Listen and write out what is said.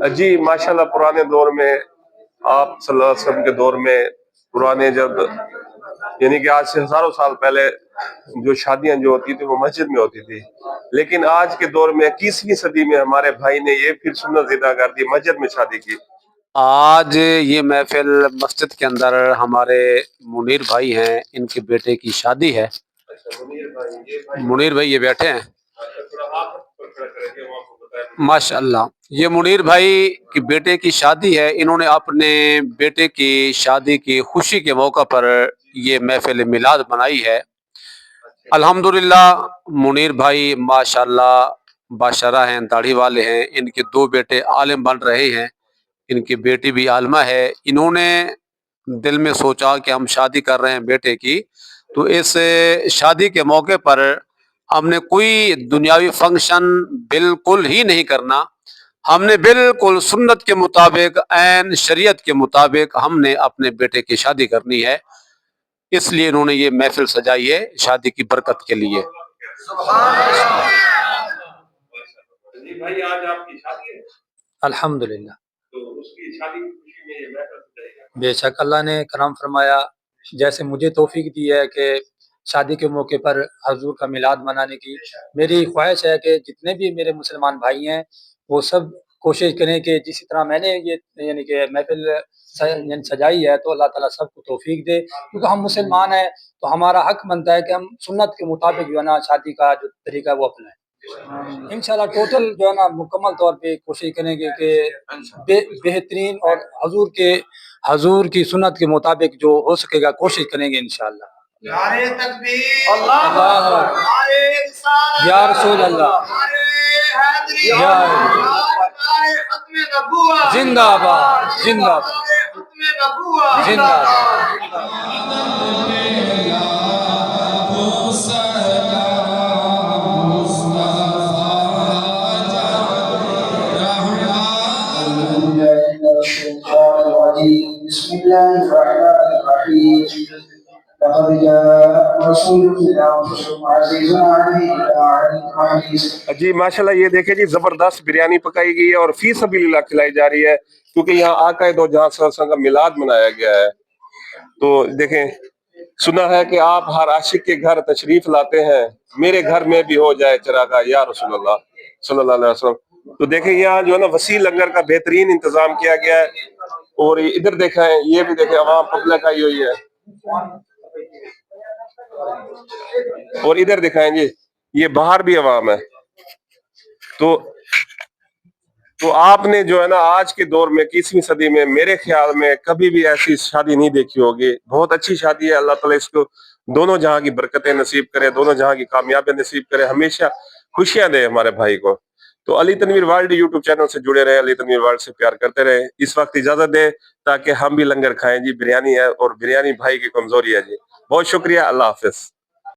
जी माशाल्लाह, पुराने दौर में आप सल्लल्लाहु अलैहि वसल्लम के दौर में, पुराने जब यानी कि आज से हजारों साल पहले जो शादियां जो होती थी वो मस्जिद में होती थी, लेकिन आज के दौर में 21वीं सदी में हमारे भाई ने ये फिर सुन्नत ज़िंदा कर दी, मस्जिद में शादी की। आज ये महफिल मस्जिद के अंदर हमारे मुनीर भाई हैं, इनके बेटे की शादी है। अच्छा मुनीर भाई, ये भाई मुनीर भाई ये बैठे हैं थोड़ा हाथ पर खड़ा करके वो आपको बताया। माशाल्लाह। ये मुनीर भाई की बेटे की शादी है। इन्होंने अपने बेटे की शादी की खुशी के मौका पर ये महफिल मिलाद बनाई है। अल्हम्दुलिल्लाह मुनीर भाई माशाल्लाह बाशरा हैं, दाढ़ी वाले हैं। इनके दो बेटे आलिम बन रहे हैं, इनकी बेटी भी आलिमा है। इन्होंने दिल में सोचा कि हम शादी कर रहे हैं बेटे की, तो इस शादी के मौके पर हमने कोई दुनियावी फंक्शन बिल्कुल ही नहीं करना। हमने बिल्कुल सुन्नत के मुताबिक, ऐन शरीयत के मुताबिक हमने अपने बेटे की शादी करनी है। इसलिए इन्होंने ये महफिल सजाई है शादी की बरकत के लिए। जी भाई, आज आपकी शादी है? अल्हम्दुलिल्लाह। तो उसकी शादी की खुशी में ये महफिल सजाई है। बेशक अल्लाह ने करम फरमाया, जैसे मुझे तौफीक दी है कि शादी के मौके पर हजूर का मिलाद मनाने की। मेरी ख्वाहिश है कि जितने भी मेरे मुसलमान भाई हैं वो सब कोशिश करें कि जिस तरह मैंने ये यानी कि महफिल सजाई है, तो अल्लाह ताला सबको तौफीक दे, क्योंकि हम मुसलमान हैं तो हमारा हक बनता है कि हम सुन्नत के मुताबिक जो है ना शादी का जो तरीका है वो अपनाएं। इंशाल्लाह टोटल जो है ना मुकम्मल तौर पे कोशिश करेंगे कि बेहतरीन और हजूर की सुन्नत के मुताबिक जो हो सकेगा कोशिश करेंगे इंशाल्लाह। नारे तकबीर, अल्लाह नारे रिसालत, या रसूल अल्लाह, नारे हैदरी, या नारे खत्मे नबूवत, जिंदाबाद जिंदाबाद नारे खत्मे नबूवत, जिंदाबाद। जी माशाल्लाह, ये देखे जी जबरदस्त बिरयानी पकाई गई है और फी सबीलिल्लाह खिलाई जा रही है, क्योंकि यहाँ आका दो जहां सल्लल्लाहु अलैहि वसल्लम का मिलाद मनाया गया है। तो देखें, सुना है कि आप हर आशिक के घर तशरीफ लाते हैं, मेरे घर में भी हो जाए चरागा या रसूलुल्लाह सल्लल्लाहु अलैहि वसल्लम। तो देखें यहाँ जो है ना वसी लंगर का बेहतरीन इंतजाम किया गया है। और इधर देखा है, ये भी देखें अवाम पब्लिक आई हुई है। और इधर दिखाएं जी, ये बाहर भी अवाम है। तो आपने जो है ना आज के दौर में 21वीं सदी में मेरे ख्याल में कभी भी ऐसी शादी नहीं देखी होगी। बहुत अच्छी शादी है। अल्लाह ताला इसको दोनों जहां की बरकतें नसीब करे, दोनों जहां की कामयाबी नसीब करे, हमेशा खुशियां दे हमारे भाई को। तो Ali Tanveer world YouTube channel से जुड़े रहे, अली तनवीर वर्ल्ड से प्यार करते रहे। इस वक्त इजाजत दें ताकि हम भी लंगर खाएं जी। बिरयानी है और बिरयानी भाई की कमजोरी है जी। बहुत शुक्रिया, अल्लाह हाफिज।